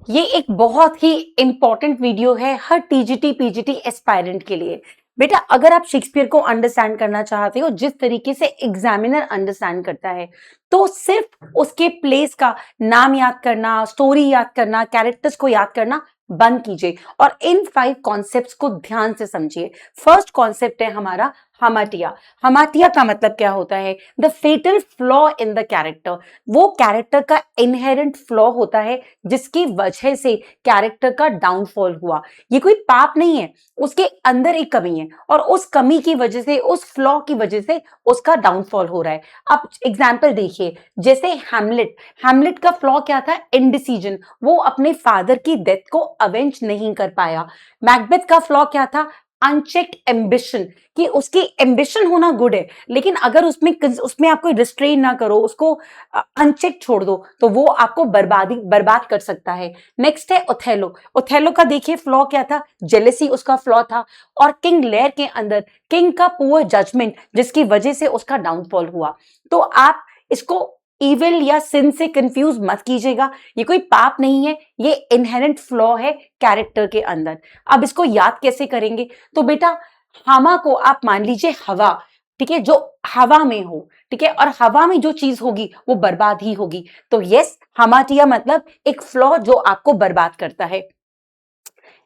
ये एक बहुत ही इंपॉर्टेंट वीडियो है हर टीजीटी पीजीटी एस्पायरेंट के लिए। बेटा अगर आप शेक्सपियर को अंडरस्टैंड करना चाहते हो जिस तरीके से एग्जामिनर अंडरस्टैंड करता है, तो सिर्फ उसके प्लेस का नाम याद करना, स्टोरी याद करना, कैरेक्टर्स को याद करना बंद कीजिए और इन 5 कॉन्सेप्ट्स को ध्यान से समझिए। फर्स्ट कॉन्सेप्ट है हमारा हमाटिया। हमाटिया का मतलब क्या होता है? The fatal flaw in the character. वो कैरेक्टर का इनहेरेंट फ्लॉ होता है जिसकी वजह से कैरेक्टर का डाउनफॉल हुआ। ये कोई पाप नहीं है, उसके अंदर एक कमी है और उस कमी की वजह से, उस फ्लॉ की वजह से उसका डाउनफॉल हो रहा है। अब एग्जाम्पल देखिए, जैसे हैमलेट। हैमलेट का फ्लॉ क्या था? इनडिसीजन। वो अपने फादर की डेथ को अवेंज नहीं कर पाया। मैकबेथ का फ्लॉ क्या था? अनचेक्ड एम्बिशन, कि उसकी एम्बिशन होना गुड है, लेकिन अगर उसमें आप कोई रिस्ट्रेन ना करो, उसको अनचेक छोड़ दो, तो वो आपको बर्बाद कर सकता है। नेक्स्ट है ओथेलो। ओथेलो का देखिए फ्लॉ क्या था? जेलेसी उसका फ्लॉ था। और किंग लेयर के अंदर किंग का पुअर जजमेंट, जिसकी वजह से उसका डाउनफॉल हुआ। तो आप इसको इविल या सिन से कंफ्यूज मत कीजिएगा, ये कोई पाप नहीं है, ये इनहेरेंट फ्लॉ है कैरेक्टर के अंदर। अब इसको याद कैसे करेंगे? तो बेटा हामा को आप मान लीजिए हवा, ठीक है, जो हवा में हो, ठीक है, और हवा में जो चीज होगी वो बर्बाद ही होगी। तो यस, हमाटिया मतलब एक फ्लॉ जो आपको बर्बाद करता है।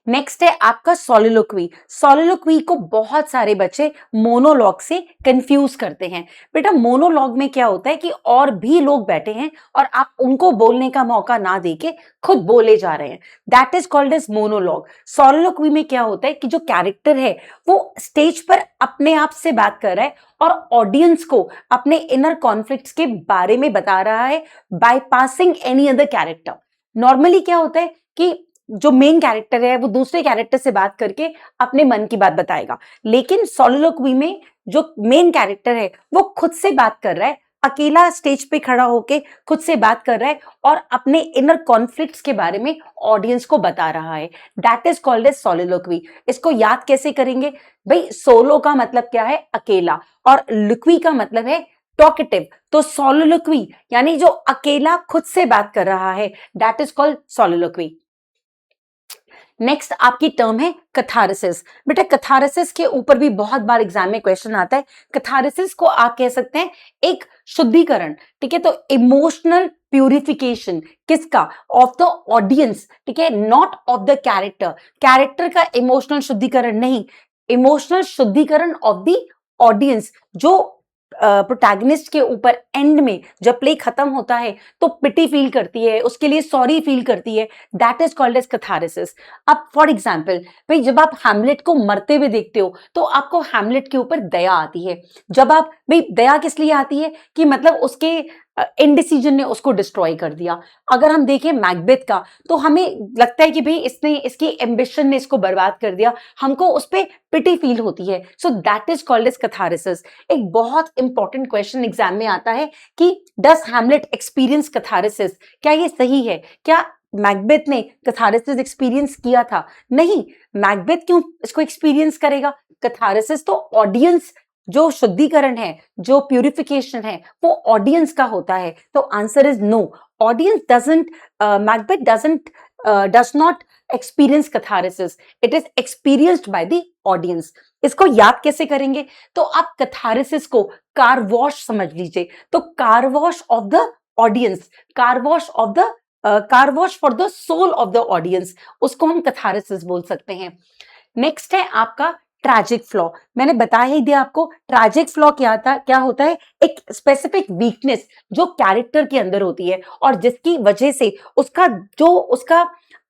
नेक्स्ट है आपका सोलिलोक्वी। सोलिलोक्वी को बहुत सारे बच्चे मोनोलॉग से कंफ्यूज करते हैं। बेटा मोनोलॉग में क्या होता है कि और भी लोग बैठे हैं और आप उनको बोलने का मौका ना देके खुद बोले जा रहे हैं, that is called as monologue. Soliloquy में क्या होता है कि जो कैरेक्टर है वो स्टेज पर अपने आप से बात कर रहा है और ऑडियंस को अपने इनर कॉन्फ्लिक्ट्स के बारे में बता रहा है, bypassing any other character. Normally क्या होता है कि जो मेन कैरेक्टर है वो दूसरे कैरेक्टर से बात करके अपने मन की बात बताएगा, लेकिन सोलिलोक्वी में जो मेन कैरेक्टर है वो खुद से बात कर रहा है, अकेला स्टेज पे खड़ा होके खुद से बात कर रहा है और अपने इनर कॉन्फ्लिक्ट्स के बारे में ऑडियंस को बता रहा है। That is called as soliloquy. इसको याद कैसे करेंगे भाई? सोलो का मतलब क्या है? अकेला, और लुक्वी का मतलब है टॉकेटिव। तो सोलिलोक्वी यानी जो अकेला खुद से बात कर रहा है, दैट इज कॉल्ड सोलिलोक्वी। नेक्स्ट आपकी टर्म है कथारसिस। बेटा कथारसिस के ऊपर भी बहुत बार एग्जाम में क्वेश्चन आता है। कथारसिस को आप कह सकते हैं एक शुद्धिकरण, ठीक है, तो इमोशनल प्यूरिफिकेशन किसका? ऑफ द ऑडियंस, ठीक है, not of the character. Character का इमोशनल शुद्धिकरण नहीं, इमोशनल शुद्धिकरण ऑफ द ऑडियंस। जो प्रोटैगनिस्ट के ऊपर एंड में जब प्ले खत्म होता है तो पिटी फील करती है, उसके लिए सॉरी फील करती है, that is called as catharsis. अब फॉर एग्जांपल भाई, जब आप हैमलेट को मरते हुए देखते हो तो आपको हैमलेट के ऊपर दया आती है। जब आप भाई, दया किस लिए आती है? कि मतलब उसके इनडिसीजन ने उसको डिस्ट्रॉय कर दिया। अगर हम देखें मैकबेथ का, तो हमें लगता है कि भाई इसने, इसकी एम्बिशन ने इसको बर्बाद कर दिया, हमको उस पर पिटी फील होती है। So that is called as catharsis. एक बहुत इंपॉर्टेंट क्वेश्चन एग्जाम में आता है कि डज हैमलेट एक्सपीरियंस कैथारसिस? क्या ये सही है? क्या मैकबेथ ने कैथारसिस एक्सपीरियंस किया था? नहीं। मैकबेथ क्यों इसको एक्सपीरियंस करेगा? कैथारसिस तो ऑडियंस, जो शुद्धिकरण है, जो प्यूरिफिकेशन है, वो ऑडियंस का होता है। तो answer is no, audience doesn't, Macbeth doesn't, does not experience catharsis, it is experienced by the audience. इसको याद कैसे करेंगे? तो आप कैथारसिस को कार वॉश समझ लीजिए। तो car wash of the audience, car wash of the, car wash for the soul of the audience, उसको हम कैथारसिस बोल सकते हैं। नेक्स्ट है आपका ट्रैजिक फ्लॉ। मैंने बता ही दिया आपको, ट्रैजिक फ्लॉ क्या होता है? एक स्पेसिफिक वीकनेस जो कैरेक्टर के अंदर होती है और जिसकी वजह से उसका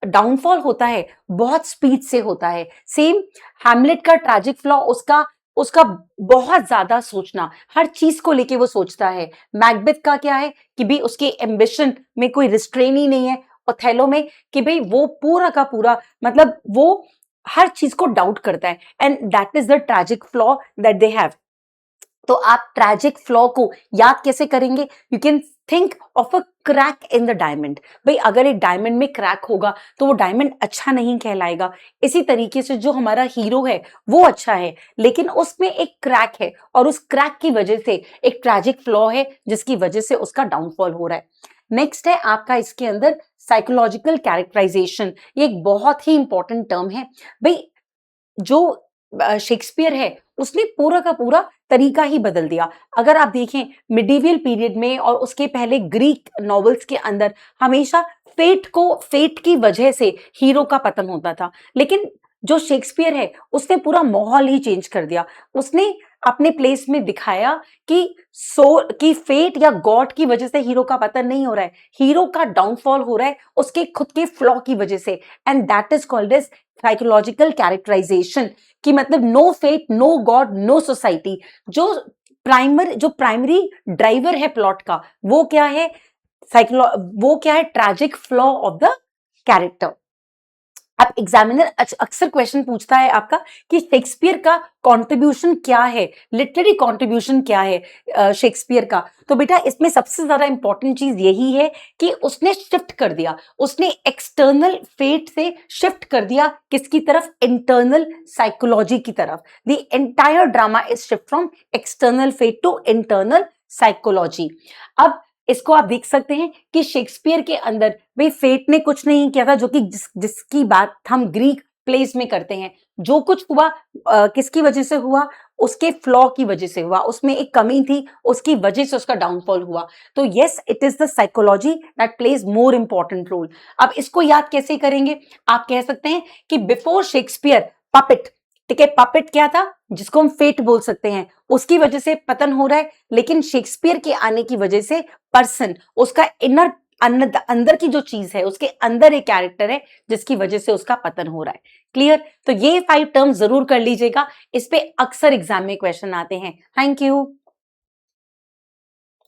डाउनफॉल होता है बहुत स्पीड से होता है। सेम हैमलेट का ट्रैजिक फ्लॉ, उसका उसका बहुत ज्यादा सोचना, हर चीज को लेके वो सोचता है। मैकबेथ का क्या है कि भाई उसके एम्बिशन में कोई रिस्ट्रेन ही नहीं है। ओथेलो में कि भाई वो पूरा का पूरा, मतलब वो हर चीज को डाउट करता है, and that is the tragic flaw that they have. तो आप ट्रैजिक फ्लॉ को याद कैसे करेंगे? You can think of a crack in the diamond. भाई अगर एक डायमंड में क्रैक होगा तो वो डायमंड अच्छा नहीं कहलाएगा। इसी तरीके से जो हमारा हीरो है वो अच्छा है, लेकिन उसमें एक क्रैक है और उस क्रैक की वजह से एक ट्रैजिक फ्लॉ है जिसकी वजह से उसका डाउनफॉल हो रहा है। नेक्स्ट है आपका इसके अंदर साइकोलॉजिकल कैरेक्टराइजेशन। ये एक बहुत ही इंपॉर्टेंट टर्म है भाई। जो शेक्सपियर है उसने पूरा का पूरा तरीका ही बदल दिया। अगर आप देखें मिडिवियल पीरियड में और उसके पहले ग्रीक नॉवेल्स के अंदर हमेशा फेट की वजह से हीरो का पतन होता था, लेकिन जो शेक्सपियर है उसने पूरा माहौल ही चेंज कर दिया। उसने अपने प्लेस में दिखाया कि फेट या गॉड की वजह से हीरो का पतन नहीं हो रहा है, हीरो का डाउनफॉल हो रहा है उसके खुद के फ्लॉ की वजह से, and that is called as psychological characterization. कि मतलब no fate, no god, no society. जो प्राइमरी ड्राइवर है प्लॉट का वो क्या है? वो क्या है? Tragic flaw of the character. अब एग्जामिनर अक्सर क्वेश्चन पूछता है आपका कि शेक्सपियर का कंट्रीब्यूशन क्या है, लिटरेरी कंट्रीब्यूशन क्या है शेक्सपियर का। तो बेटा इसमें सबसे ज्यादा इंपॉर्टेंट चीज यही है कि उसने शिफ्ट कर दिया, उसने एक्सटर्नल फेट से शिफ्ट कर दिया किसकी तरफ? इंटरनल साइकोलॉजी की तरफ। The entire drama is shift from external fate to internal psychology. अब इसको आप देख सकते हैं कि शेक्सपियर के अंदर भाई फेट ने कुछ नहीं किया था, जो कि जिसकी बात हम ग्रीक प्लेस में करते हैं। जो कुछ हुआ किसकी वजह से हुआ? उसके फ्लॉ की वजह से हुआ, उसमें एक कमी थी, उसकी वजह से उसका डाउनफॉल हुआ। तो yes, it is the psychology that plays more important role. अब इसको याद कैसे करेंगे? आप कह सकते हैं कि बिफोर शेक्सपियर पपेट, ठीक है, पपेट क्या था? जिसको हम फेट बोल सकते हैं, उसकी वजह से पतन हो रहा है, लेकिन शेक्सपियर के आने की वजह से पर्सन, उसका इनर अंदर की जो चीज है, उसके अंदर एक कैरेक्टर है जिसकी वजह से उसका पतन हो रहा है। क्लियर? तो ये 5 टर्म जरूर कर लीजिएगा, इस पे अक्सर एग्जाम में क्वेश्चन आते हैं। Thank you.